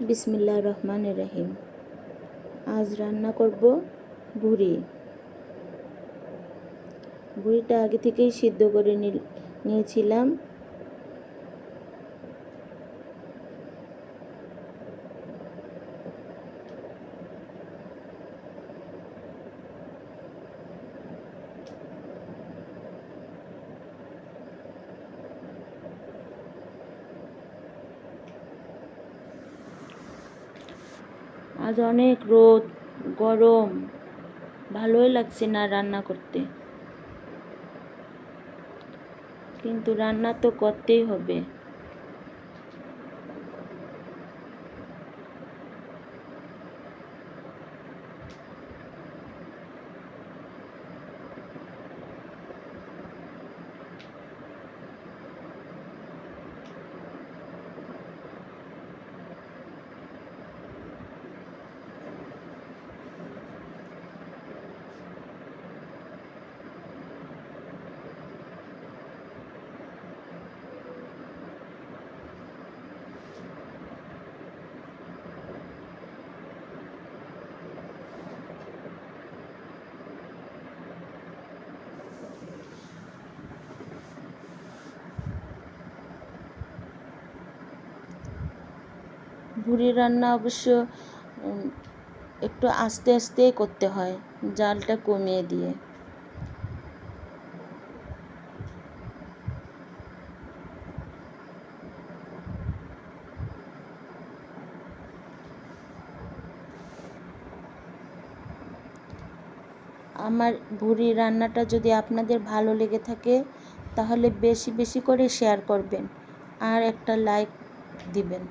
বিসমিল্লাহির রহমানির রহিম। আজ রান্না করব ভুড়ি। ভুড়িটা আগে থেকেই সিদ্ধ করে নিয়েছিলাম। আজ অনেক রোদ, গরম, ভালোই লাগছে না রান্না করতে, কিন্তু রান্না তো করতেই হবে। ভুড়ি রান্না অবশ্য একটু আস্তে আস্তেই করতে হয়, জালটা কমিয়ে দিয়ে। আমার ভুড়ি রান্নাটা যদি আপনাদের ভালো লেগে থাকে তাহলে বেশি বেশি করে শেয়ার করবেন আর একটা লাইক দিবেন।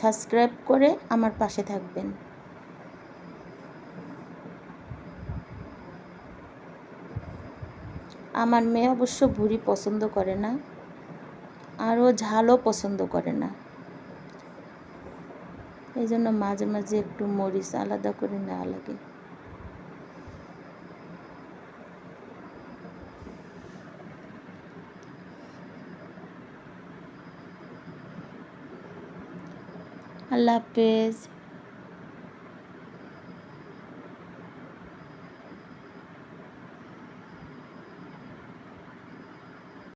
সাবস্ক্রাইব করে আমার পাশে থাকবেন। আমার মেয়ে অবশ্য ভুড়ি পছন্দ করে না, আর ও ঝালও পছন্দ করে না, এই জন্য মাঝে মাঝে একটু মরিচ আলাদা করে নেওয়া লাগে। আল্লাহ হাফেজ।